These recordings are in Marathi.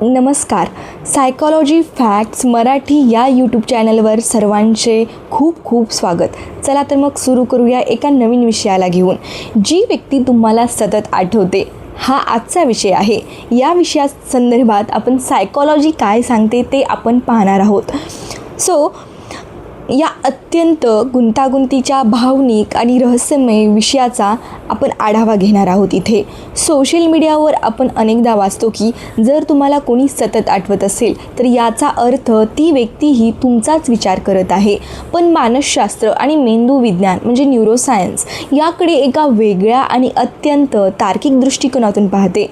नमस्कार. सायकॉलॉजी फॅक्ट्स मराठी या यूट्यूब चॅनलवर सर्वांचे खूप खूप स्वागत. चला तर मग सुरू करूया एका नवीन विषयाला घेऊन. जी व्यक्ती तुम्हाला सतत आठवते हा आजचा विषय आहे. या विषया संदर्भात आपण सायकॉलॉजी काय सांगते ते आपण पाहणार आहोत. या अत्यंत गुंतागुंतीच्या भावनिक आणि रहस्यमय विषयाचा आपण आढावा घेणार आहोत. इथे सोशल मीडियावर आपण अनेकदा वाचतो की जर तुम्हाला कोणी सतत आठवत असेल तर याचा अर्थ ती व्यक्तीही तुमचाच विचार करत आहे. पण मानसशास्त्र आणि मेंदू विज्ञान म्हणजे न्यूरोसायन्स याकडे एका वेगळ्या आणि अत्यंत तार्किक दृष्टिकोनातून पाहते.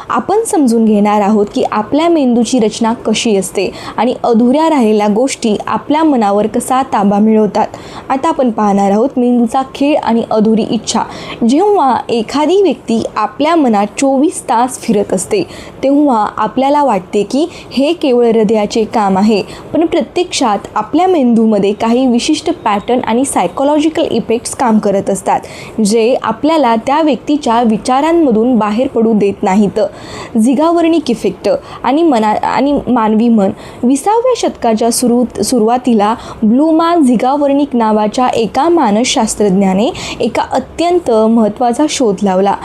आपण समजून घेणार आहोत की आपल्या मेंदूची रचना कशी असते आणि अधुऱ्या राहिलेल्या गोष्टी आपल्या मनावर कसा ताबा मिळवतात. आता आपण पाहणार आहोत मेंदूचा खेळ आणि अधुरी इच्छा. जेव्हा एखादी व्यक्ती आपल्या मनात 24 तास फिरत असते तेव्हा आपल्याला वाटते की हे केवळ हृदयाचे काम आहे, पण प्रत्यक्षात आपल्या मेंदूमध्ये काही विशिष्ट पॅटर्न आणि सायकॉलॉजिकल इफेक्ट्स काम करत असतात जे आपल्याला त्या व्यक्तीच्या विचारांमधून बाहेर पडू देत नाहीत. झिगावर्निक इफेक्ट आणि मानवी मन. 20व्या शतकाच्या सुरुवातीला ब्लूमा झिगावर्निक नावाच्या एका मानसशास्त्रज्ञाने एका अत्यंत महत्त्वाचा शोध लावला.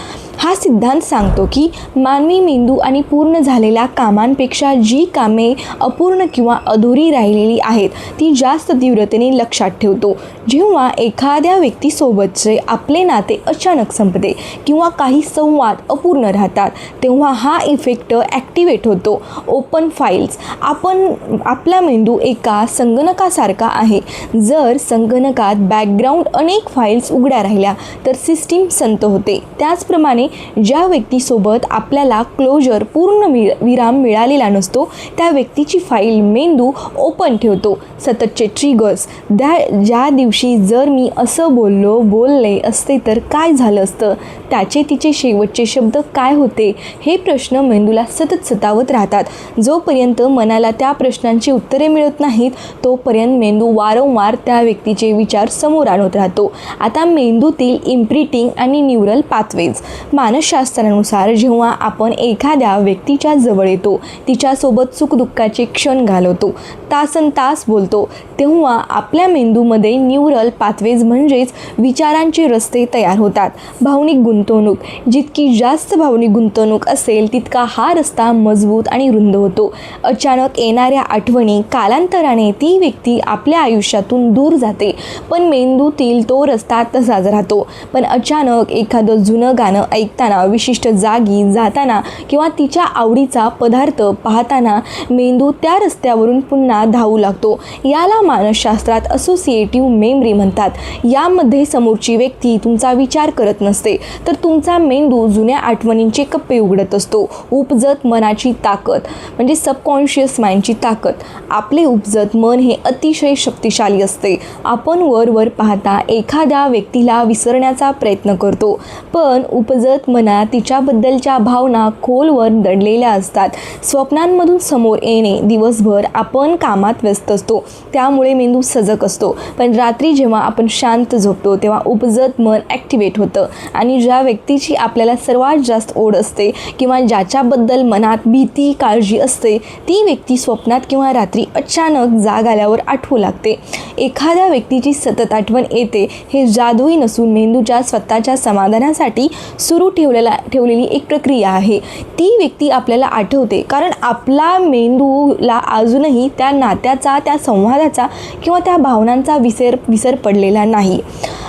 हा सिद्धांत सांगतो की मानवी मेंदू आणि पूर्ण झालेल्या कामांपेक्षा जी कामे अपूर्ण किंवा अधुरी राहिलेली आहेत ती जास्त तीव्रतेने लक्षात ठेवतो. जेव्हा एखाद्या व्यक्तीसोबतचे आपले नाते अचानक संपते किंवा काही संवाद अपूर्ण राहतात तेव्हा हा इफेक्ट ॲक्टिवेट होतो. Open files. आपला मेंदू एका संगणकासारखा आहे. जर संगणकात बॅकग्राऊंड अनेक फाईल्स उघड्या राहिल्या तर सिस्टीम संत होते. त्याचप्रमाणे ज्या व्यक्तीसोबत आपल्याला क्लोजर पूर्ण विराम मिळालेला नसतो त्या व्यक्तीची फाईल मेंदू ओपन ठेवतो. सततचे ट्रिगर्स. ज्या दिवशी जर मी असं बोलले असते तर काय झालं असतं, त्याचे तिचे शेवटचे शब्द काय होते, हे प्रश्न मेंदूला सतत सतावत राहतात. जोपर्यंत मनाला त्या प्रश्नांची उत्तरे मिळत नाहीत तोपर्यंत मेंदू वारंवार त्या व्यक्तीचे विचार समोर आणत राहतो. आता मेंदूतील इम्प्रिंटिंग आणि न्यूरल पाथवेज. मानसशास्त्रानुसार जेव्हा आपण एखाद्या व्यक्तीच्या जवळ येतो, तिच्यासोबत सुखदुःखाचे क्षण घालवतो, तासनतास बोलतो, तेव्हा आपल्या मेंदूमध्ये न्यूरल पाथवेज म्हणजेच विचारांचे रस्ते तयार होतात. भावनिक गुंतवणूक. जितकी जास्त भावनिक गुंतवणूक असेल तितका हा रस्ता मजबूत आणि रुंद होतो. अचानक येणाऱ्या आठवणी. कालांतराने ती व्यक्ती आपल्या आयुष्यातून दूर जाते पण मेंदूतील तो रस्ता तसाच राहतो. पण अचानक एखादं जुनं गाणं ऐकताना, विशिष्ट जागी जाताना किंवा तिच्या आवडीचा पदार्थ पाहताना मेंदू त्या रस्त्यावरून पुन्हा धावू लागतो. याला मानसशास्त्रात असोसिएटिव्ह मेमरी म्हणतात. यामध्ये समोरची व्यक्ती तुमचा विचार करत नसते तर तुमचा मेंदू जुन्या आठवणींचे कप्पे उघडत असतो. उपजत मनाची ताकद म्हणजे सबकॉन्शियस माइंडची ताकद. आपले उपजत मन हे अतिशय शक्तिशाली असते. आपण वर पाहता एखाद्या व्यक्तीला विसरण्याचा प्रयत्न करतो पण उपजत मनात तिच्याबद्दलच्या भावना खोलवर दडलेल्या असतात. स्वप्नांमधून समोर येणे. दिवसभर आपण कामात व्यस्त असतो त्यामुळे मेंदू सजग असतो, पण रात्री जेव्हा आपण शांत झोपतो तेव्हा उपजत मन ॲक्टिवेट होतं आणि ज्या व्यक्तीची आपल्याला सर्वात जास्त ओढ असते किंवा ज्याच्याबद्दल मनात भीती काळजी असते ती व्यक्ती स्वप्नात किंवा रात्री अचानक जाग आल्यावर आठवू लागते. एखाद्या व्यक्तीची सतत आठवण येते हे जादुई नसून मेंदूच्या स्वतःच्या समाधानासाठी सुरू ठेवलेली एक प्रक्रिया आहे. ती व्यक्ती आपल्याला आठवते कारण आपला मेंदूला अजूनही त्या नात्याचा, त्या संवादाचा किंवा त्या भावनांचा विसर पडलेला नाही.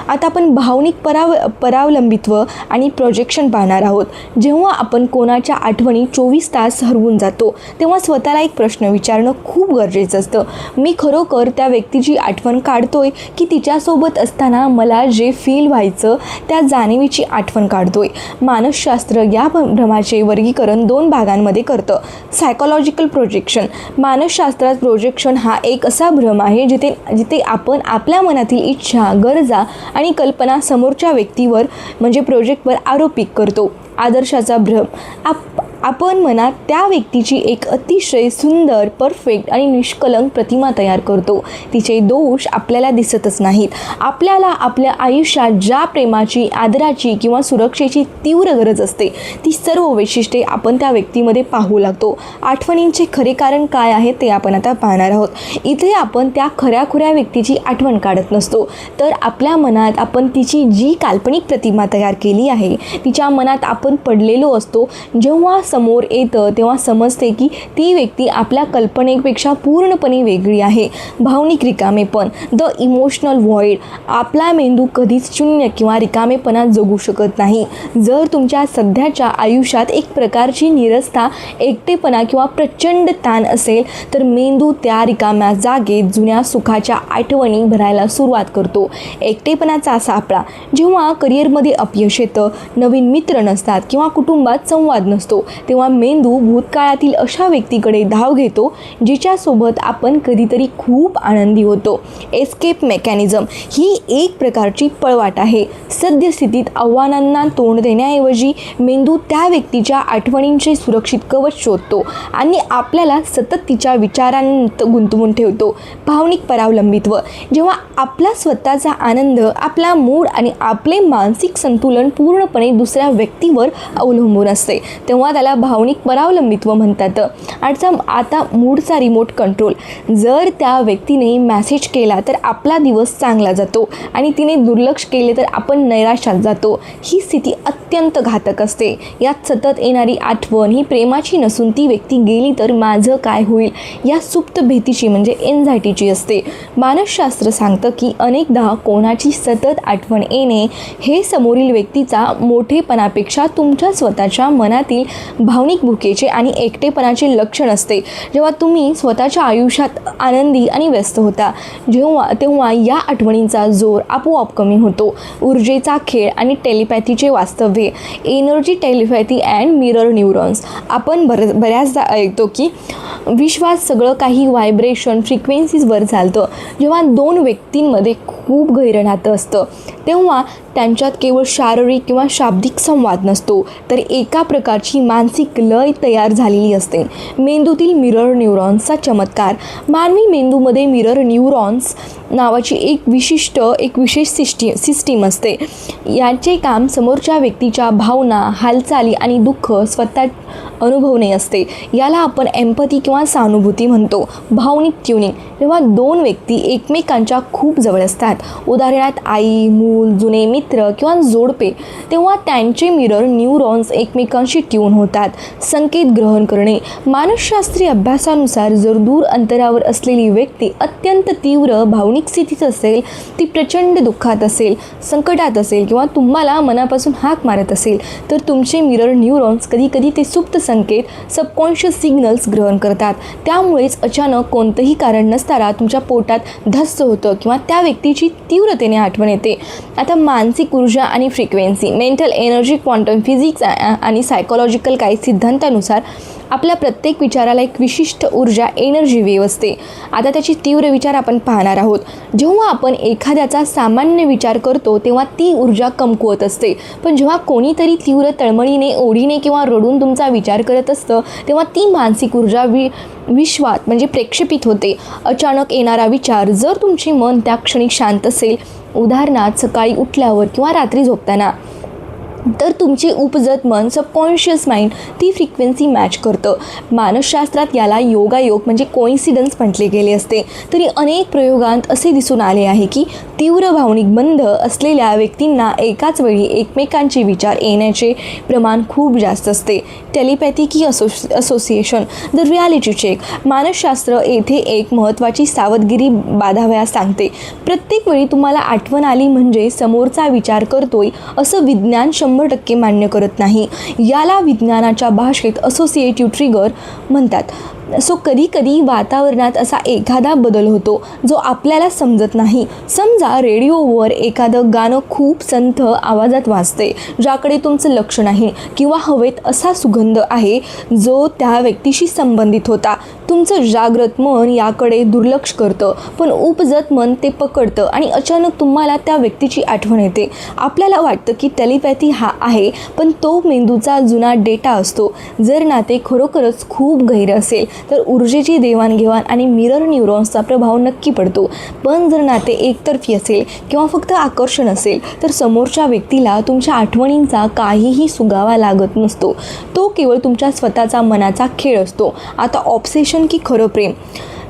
आता आपण भावनिक परावलंबित्व आणि प्रोजेक्शन पाहणार आहोत. जेव्हा आपण कोणाच्या आठवणी 24 तास हरवून जातो तेव्हा स्वतःला एक प्रश्न विचारणं खूप गरजेचं असतं. मी खरोखर त्या व्यक्तीची आठवण काढतोय की तिच्यासोबत असताना मला जे फील व्हायचं त्या जाणीवीची आठवण काढतोय. मानसशास्त्र या भ्रमाचे वर्गीकरण 2 भागांमध्ये करतं. Psychological projection. मानसशास्त्रात प्रोजेक्शन हा एक असा भ्रम आहे जिथे आपण आपल्या मनातील इच्छा, गरजा आणि कल्पना समोरच्या व्यक्तीवर म्हणजे प्रोजेक्टवर आरोपित करतो. आदर्शाचा भ्रम. आपण मनात त्या व्यक्तीची एक अतिशय सुंदर, परफेक्ट आणि निष्कलंक प्रतिमा तयार करतो. तिचे दोष आपल्याला दिसतच नाहीत. आपल्याला आपल्या आयुष्यात ज्या प्रेमाची, आदराची किंवा सुरक्षेची तीव्र गरज असते ती सर्व वैशिष्ट्ये आपण त्या व्यक्तीमध्ये पाहू लागतो. आठवणींचे खरे कारण काय आहे ते आपण आता पाहणार आहोत. इथे आपण त्या खऱ्याखुऱ्या व्यक्तीची आठवण काढत नसतो, तर आपल्या मनात आपण तिची जी काल्पनिक प्रतिमा तयार केली आहे तिच्या मनात आपण पडलेलो असतो. जेव्हा समोर येतं तेव्हा समजते की ती व्यक्ती आपल्या कल्पनेपेक्षा पूर्णपणे वेगळी आहे. भावनिक रिकामेपण, द इमोशनल व्हॉइड. आपला मेंदू कधीच शून्य किंवा रिकामेपणा जगू शकत नाही. जर तुमच्या सध्याच्या आयुष्यात एक प्रकारची निरसता, एकटेपणा किंवा प्रचंड ताण असेल तर मेंदू त्या रिकाम्या जागेत जुन्या सुखाच्या आठवणी भरायला सुरुवात करतो. एकटेपणाचा सापळा. जेव्हा करिअरमध्ये अपयश येतं, नवीन मित्र नसतात किंवा कुटुंबात संवाद नसतो, तेव्हा मेंदू भूतकाळातील अशा व्यक्तीकडे धाव घेतो जिच्यासोबत आपण कधीतरी खूप आनंदी होतो. एस्केप मेकॅनिझम ही एक प्रकारची पळवाट आहे. सद्यस्थितीत आव्हानांना तोंड देण्याऐवजी मेंदू त्या व्यक्तीच्या आठवणींचे सुरक्षित कवच शोधतो आणि आपल्याला सतत तिच्या विचारांत गुंतवून ठेवतो. भावनिक परावलंबित्व. जेव्हा आपला स्वतःचा आनंद, आपला मूड आणि आपले मानसिक संतुलन पूर्णपणे दुसऱ्या व्यक्तीवर अवलंबून असते तेव्हा त्याला भावनिक परावलंबित्व म्हणतात. आता मूडचा रिमोट कंट्रोल. जर त्या व्यक्तीने मेसेज केला तर आपला दिवस चांगला जातो आणि तिने दुर्लक्ष केले तर आपण नैराश्यात जातो. ही स्थिती अत्यंत घातक असते. यात सतत येणारी आठवण ही प्रेमाची नसून ती व्यक्ती गेली तर माझं काय होईल या सुप्त भीतीची म्हणजे एन्झायटीची असते. मानसशास्त्र सांगतं की अनेकदा कोणाची सतत आठवण येणे हे समोरील व्यक्तीचा मोठेपणापेक्षा तुमच्या स्वतःच्या मनातील भावनिक भुकेचे आणि एकटेपणाचे लक्षण असते. जेव्हा तुम्ही स्वतःच्या आयुष्यात आनंदी आणि व्यस्त होता तेव्हा या आठवणींचा जोर आपोआप कमी होतो. ऊर्जेचा खेळ आणि टेलिपॅथीचे वास्तव्य. Energy, telepathy and mirror neurons. आपण बऱ्याचदा ऐकतो की विश्वात सगळं काही व्हायब्रेशन, फ्रिक्वेन्सीजवर चालतं. जेव्हा दोन व्यक्तींमध्ये खूप गहिरं नातं असतं तेव्हा त्यांच्यात केवळ शारीरिक किंवा शाब्दिक संवाद नसतो तर एका प्रकारची मानसिक लय तयार झालेली असते. मेंदूतील मिरर न्यूरॉन्सचा चमत्कार. मानवी मेंदूमध्ये मिरर न्यूरॉन्स नावाची एक विशेष सिस्टीम असते. याचे काम समोरच्या व्यक्तीच्या भावना, हालचाली आणि दुःख स्वतः अनुभवणे असते. याला आपण एम्पथी किंवा सहानुभूती म्हणतो. भावनिक ट्युनिंग. जेव्हा दोन व्यक्ती एकमेकांच्या खूप जवळ असतात, उदाहरणार्थ आई, मूल, जुने मित्र किंवा जोडपे, तेव्हा त्यांचे मिरर न्यूरॉन्स एकमेकांशी ट्यून होतात. संकेत ग्रहण करणे. मानसशास्त्रीय अभ्यासानुसार जर दूर अंतरावर असलेली व्यक्ती अत्यंत तीव्र भावनिक स्थितीत असेल, ती प्रचंड दुःखात असेल, संकटात असेल किंवा तुम्हाला मनापासून हाक मारत असेल तर तुमचे मिरर न्यूरॉन्स कधीकधी ते सुप्त संकेत, सबकॉन्शियस सिग्नल्स ग्रहण करतात. त्यामुळेच अचानक कोणतंही कारण नसताना तुमच्या पोटात धस्स होतं किंवा त्या व्यक्तीची तीव्रतेने आठवण येते. आता मानसिक ऊर्जा आणि frequency. Mental energy, quantum physics आणि सायकोलॉजिकल काही सिद्धांतानुसार आपल्या प्रत्येक विचाराला एक विशिष्ट ऊर्जा, एनर्जी वेव्ह असते. आता त्याची तीव्र विचार आपण पाहणार आहोत. जेव्हा आपण एखाद्याचा सामान्य विचार करतो तेव्हा ती ऊर्जा कमकुवत असते, पण जेव्हा कोणीतरी तीव्र तळमळीने, ओढीने किंवा रडून तुमचा विचार करत असतं तेव्हा ती मानसिक ऊर्जा विश्वात म्हणजे प्रक्षेपित होते. अचानक येणारा विचार. जर तुमचे मन त्या क्षणी शांत असेल, उदाहरणार्थ सकाळी उठल्यावर किंवा रात्री झोपताना, तर तुमचे उपजत मन, सबकॉन्शियस माइंड ती फ्रिक्वेन्सी मॅच करतं. मानसशास्त्रात याला योगायोग म्हणजे कोइन्सिडन्स म्हटले गेले असते. तरी अनेक प्रयोगांत असे दिसून आले आहे की तीव्र भावनिक बंध असलेल्या व्यक्तींना एकाच वेळी एकमेकांचे विचार येण्याचे प्रमाण खूप जास्त असते. टेलिपॅथी की असोसिएशन. The reality check. मानसशास्त्र येथे एक महत्त्वाची सावधगिरी बाळगावयास सांगते. प्रत्येक वेळी तुम्हाला आठवण आली म्हणजे समोरचा विचार करतोय असं विज्ञान 100% मान्य करत नाही. याला विज्ञानाच्या भाषेत असोसिएटिव्ह ट्रिगर म्हणतात. सो कधी वातावरणात असा एखादा बदल होतो जो आपल्याला समजत नाही. समजा रेडिओवर एखादं गाणं खूप संथ आवाजात वाजते ज्याकडे तुमचं लक्ष नाही, किंवा हवेत असा सुगंध आहे जो त्या व्यक्तीशी संबंधित होता. तुमचं जागृत मन याकडे दुर्लक्ष करतं, पण उपजत मन ते पकडतं आणि अचानक तुम्हाला त्या व्यक्तीची आठवण येते. आपल्याला वाटतं की टेलिपॅथी हा आहे, पण तो मेंदूचा जुना डेटा असतो. जर नाते खरोखरच खूप गहिरं असेल तर ऊर्जेची देवाणघेवाण आणि मिरर न्यूरॉन्सचा प्रभाव नक्की पडतो. पण जर नाते एकतर्फी असेल किंवा फक्त आकर्षण असेल तर समोरच्या व्यक्तीला तुमच्या आठवणींचा काहीही सुगावा लागत नसतो. तो केवळ तुमच्या स्वतःचा मनाचा खेळ असतो. आता ऑब्सेशन की खरं प्रेम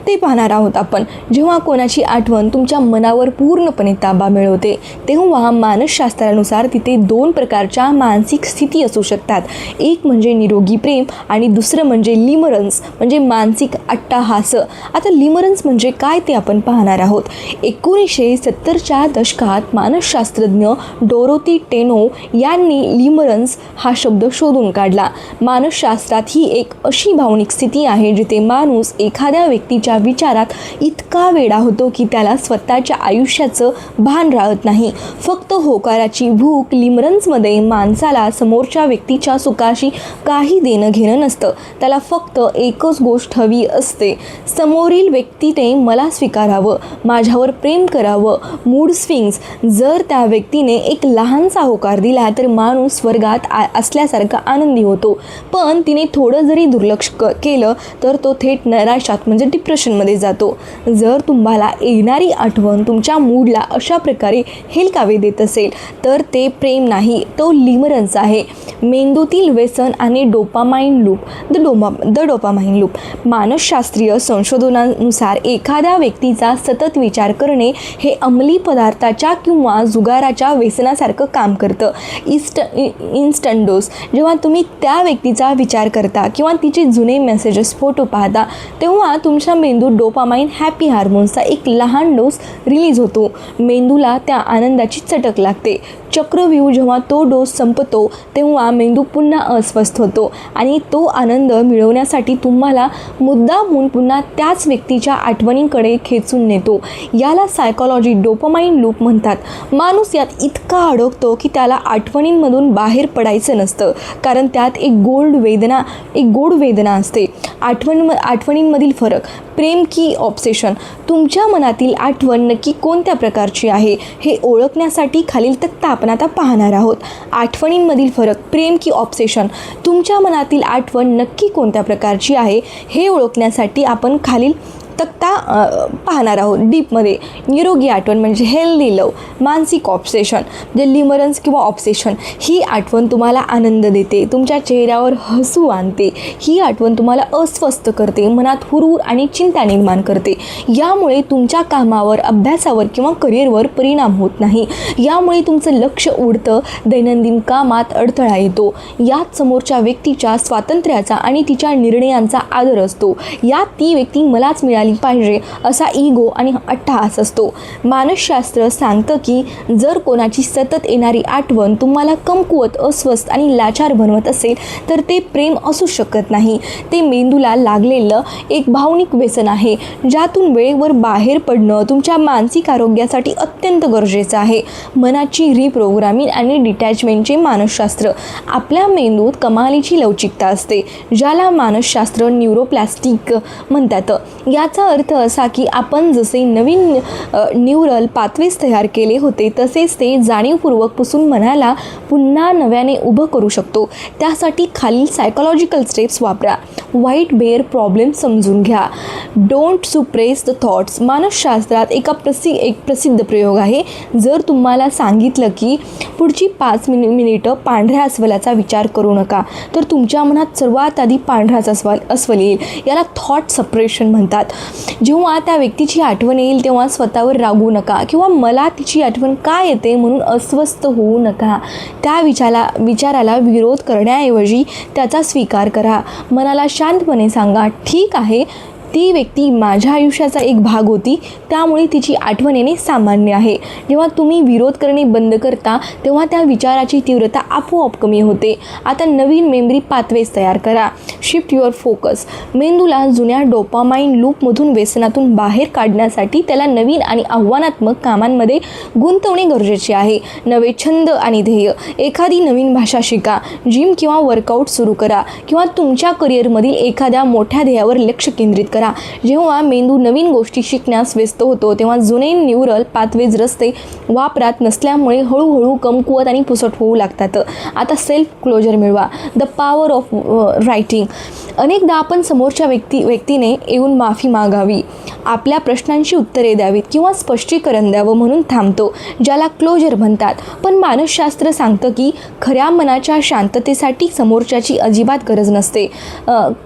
ते पाहणार आहोत आपण. जेव्हा कोणाची आठवण तुमच्या मनावर पूर्णपणे ताबा मिळवते तेव्हा मानसशास्त्रानुसार तिथे 2 प्रकारच्या मानसिक स्थिती असू शकतात. एक म्हणजे निरोगी प्रेम आणि दुसरं म्हणजे लिमरन्स म्हणजे मानसिक अट्टाहास. आता लिमरन्स म्हणजे काय ते आपण पाहणार आहोत. 1970च्या दशकात मानसशास्त्रज्ञ डोरोथी टेनो यांनी लिमरन्स हा शब्द शोधून काढला. मानसशास्त्रात ही एक अशी भावनिक स्थिती आहे जिथे माणूस एखाद्या व्यक्तीच्या विचारात इतका वेडा होतो की त्याला स्वतःच्या आयुष्याचं भान राहत नाही. फक्त होकाराची भूक. लिमरन्समध्ये माणसाला समोरच्या व्यक्तीच्या सुखाशी काही देणं घेणं नसतं. त्याला फक्त एकच गोष्ट हवी असते, समोरील व्यक्तीने मला स्वीकारावं, माझ्यावर प्रेम करावं. Mood swings. जर त्या व्यक्तीने एक लहानसा होकार दिला तर माणूस स्वर्गात असल्यासारखा आनंदी होतो, पण तिने थोडं जरी दुर्लक्ष केलं तर तो थेट नैराश्यात म्हणजे डिप्रेशनमध्ये जातो. जर तुम्हाला येणारी आठवण तुमच्या मूडला अशा प्रकारे हेलकावे देत असेल तर ते प्रेम नाही, तो लिमरन्स आहे. मेंदूतील व्यसन आणि dopamine loop. The dopamine loop. मानसशास्त्रीय संशोधनानुसार एखाद्या व्यक्तीचा सतत विचार करणे हे अंमली पदार्थाच्या किंवा जुगाराच्या व्यसनासारखं काम करतं. Instant dose. जेव्हा तुम्ही त्या व्यक्तीचा विचार करता किंवा तिचे जुने मेसेजेस, फोटो पाहता तेव्हा तुमच्या मेंदूत डोपामाइन हॅपी हार्मोन्सचा एक लहान डोस रिलीज होतो. मेंदूला त्या आनंदाची चटक लागते. चक्रव्यूह. जेव्हा तो डोस संपतो तेव्हा मेंदू पुन्हा अस्वस्थ होतो आणि तो आनंद मिळवण्यासाठी तुम्हाला मुद्दामहून पुन्हा त्याच व्यक्तीच्या आठवणींकडे खेचून नेतो. याला सायकॉलॉजी डोपामाइन लूप म्हणतात. माणूस यात इतका अडकतो की त्याला आठवणींमधून बाहेर पडायचं नसतं, कारण त्यात एक गोड वेदना असते. आठवणींमधील फरक. प्रेम की ऑब्सेशन. तुमच्या मनातील आठवण नक्की कोणत्या प्रकारची आहे हे ओळखण्यासाठी खालील तक्ता आपण आता पाहणार आहोत. आठवणींमधील फरक. प्रेम की ऑब्सेशन. तुमच्या मनातील आठवण नक्की कोणत्या प्रकारची आहे हे ओळखण्यासाठी आपण खालील तक्ता पाहणार आहोत. डीपमध्ये निरोगी आठवण म्हणजे हेल्दी लव. मानसिक ऑब्सेशन म्हणजे लिमरन्स किंवा ऑब्सेशन. ही आठवण तुम्हाला आनंद देते, तुमच्या चेहऱ्यावर हसू आणते. ही आठवण तुम्हाला अस्वस्थ करते, मनात हुरूर आणि चिंता निर्माण करते. यामुळे तुमच्या कामावर, अभ्यासावर किंवा करिअरवर परिणाम होत नाही. यामुळे तुमचं लक्ष उडतं, दैनंदिन कामात अडथळा येतो. यात समोरच्या व्यक्तीच्या स्वातंत्र्याचा आणि तिच्या निर्णयांचा आदर असतो. यात ती व्यक्ती मलाच मिळाली पाहिजे असा इगो आणि अट्टहास असतो. मानसशास्त्र सांगतं की जर कोणाची सतत येणारी आठवण तुम्हाला कमकुवत, अस्वस्थ आणि लाचार बनवत असेल तर ते प्रेम असू शकत नाही. ते मेंदूला लागलेलं एक भावनिक व्यसन आहे, ज्यातून वेळेवर बाहेर पडणं तुमच्या मानसिक आरोग्यासाठी अत्यंत गरजेचं आहे. मनाची रिप्रोग्रामिंग आणि डिटॅचमेंटचे मानसशास्त्र. आपल्या मेंदूत कमालीची लवचिकता असते, ज्याला मानसशास्त्र न्यूरोप्लास्टिक म्हणतात. याचा अर्थ असा की आपण जसे नवीन न्यूरल पाथवेज तयार केले होते तसेच ते जाणीवपूर्वक पुसून मनाला पुन्हा नव्याने उभं करू शकतो. त्यासाठी खालील सायकोलॉजिकल स्टेप्स वापरा. व्हाईट बेअर प्रॉब्लेम समजून घ्या. Don't suppress the thoughts. मानसशास्त्रात एक प्रसिद्ध प्रयोग आहे. जर तुम्हाला सांगितलं की पुढची 5 मिनिटं पांढऱ्या अस्वलाचा विचार करू नका तर तुमच्या मनात सर्वात आधी पांढराच अस्वल येईल. याला थॉट सप्रेशन म्हणतात. जेव्हा त्या व्यक्तीची आठवण येईल तेव्हा स्वतःवर रागवू नका किंवा मला तिची आठवण का येते म्हणून अस्वस्थ होऊ नका. त्या विचाराला विरोध करण्याऐवजी त्याचा स्वीकार करा. मनाला शांतपणे सांगा, ठीक आहे, ती व्यक्ती माझ्या आयुष्याचा एक भाग होती, त्यामुळे तिची आठवण येणे सामान्य आहे. जेव्हा तुम्ही विरोध करणे बंद करता तेव्हा त्या विचाराची तीव्रता आपोआप कमी होते. आता नवीन मेमरी पाथवेज तयार करा. Shift your focus. मेंदूला जुन्या डोपामाइन लूपमधून, व्यसनातून बाहेर काढण्यासाठी त्याला नवीन आणि आव्हानात्मक कामांमध्ये गुंतवणे गरजेचे आहे. नवे छंद आणि ध्येय. एखादी नवीन भाषा शिका, जिम किंवा वर्कआउट सुरू करा किंवा तुमच्या करिअरमधील एखाद्या मोठ्या ध्येयावर लक्ष केंद्रित करा. जेव्हा मेंदू नवीन गोष्टी शिकण्यास व्यस्त होतो तेव्हा जुने न्यूरल पाथवेज रस्ते वापरात नसल्यामुळे हळूहळू कमकुवत आणि पुसट होऊ लागतात. आता सेल्फ क्लोजर मिळवा. The power of writing. अनेकदा आपण समोरच्या व्यक्तीने येऊन माफी मागावी, आपल्या प्रश्नांची उत्तरे द्यावीत किंवा स्पष्टीकरण द्यावं म्हणून थांबतो, ज्याला क्लोजर म्हणतात. पण मानसशास्त्र सांगतं की खऱ्या मनाच्या शांततेसाठी समोरच्याची अजिबात गरज नसते.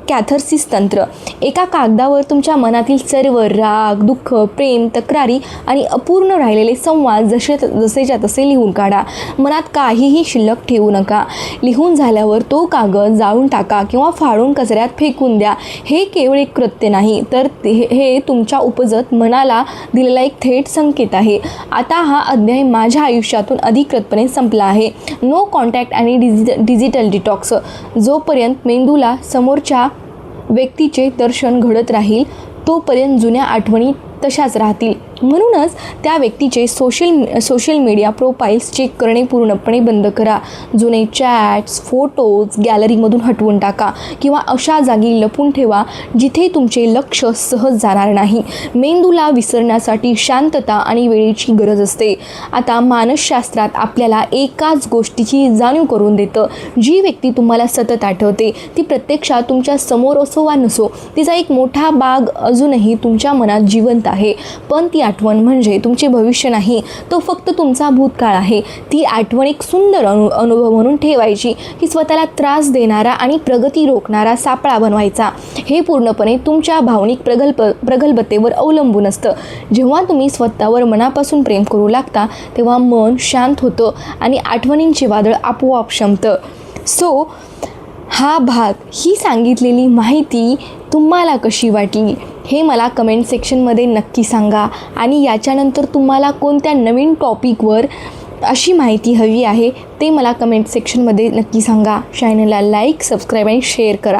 कॅथार्सिस तंत्र. एका कागदावर तुमच्या मनातील सर्व राग, दुःख, प्रेम, तक्रारी आणि अपूर्ण राहिलेले संवाद जसेच्या तसे लिहून काढा. मनात काहीही शिल्लक ठेवू नका. लिहून झाल्यावर तो कागद जाळून टाका किंवा फाडून कचऱ्यात फेकून द्या. हे केवळ एक कृत्य नाही, तर हे तुमच्या उपजत मनाला दिलेला एक थेट संकेत आहे. आता हा अध्याय माझ्या आयुष्यातून अधिकृतपणे संपला आहे. नो कॉन्टॅक्ट आणि डिजिटल डिटॉक्स. जोपर्यंत मेंदूला समोरच्या व्यक्तीचे दर्शन घडत राहील तोपर्यंत जुन्या आठवणी तशाच राहतील. म्हणूनच त्या व्यक्तीचे सोशल मीडिया प्रोफाईल्स चेक करणे पूर्णपणे बंद करा. जुने चॅट्स, फोटोज गॅलरीमधून हटवून टाका किंवा अशा जागी लपून ठेवा जिथे तुमचे लक्ष सहज जाणार नाही. मेंदूला विसरण्यासाठी शांतता आणि वेळेची गरज असते. आता मानसशास्त्रात आपल्याला एकाच गोष्टीची जाणीव करून देतं. जी व्यक्ती तुम्हाला सतत आठवते ती प्रत्यक्षात तुमच्या समोर असो वा नसो, तिचा एक मोठा भाग अजूनही तुमच्या मनात जिवंत आहे. पण ती आठवण म्हणजे तुमचे भविष्य नाही, तो फक्त तुमचा भूतकाळ आहे. ती आठवण एक सुंदर अनुभव म्हणून ठेवायची की स्वतःला त्रास देणारा आणि प्रगती रोखणारा सापळा बनवायचा. हे पूर्णपणे तुमच्या भावनिक प्रगल्भतेवर अवलंबून असतं. जेव्हा तुम्ही स्वतःवर मनापासून प्रेम करू लागता तेव्हा मन शांत होतं आणि आठवणींचे वादळ आपोआप शमतं. सो ही सांगितलेली माहिती तुम्हाला कशी वाटली हे मला कमेंट सेक्शनमध्ये नक्की सांगा. आणि याच्यानंतर तुम्हाला कोणत्या नवीन टॉपिकवर अशी माहिती हवी आहे ते मला कमेंट सेक्शनमध्ये नक्की सांगा. चॅनलला लाईक, सबस्क्राईब आणि शेअर करा.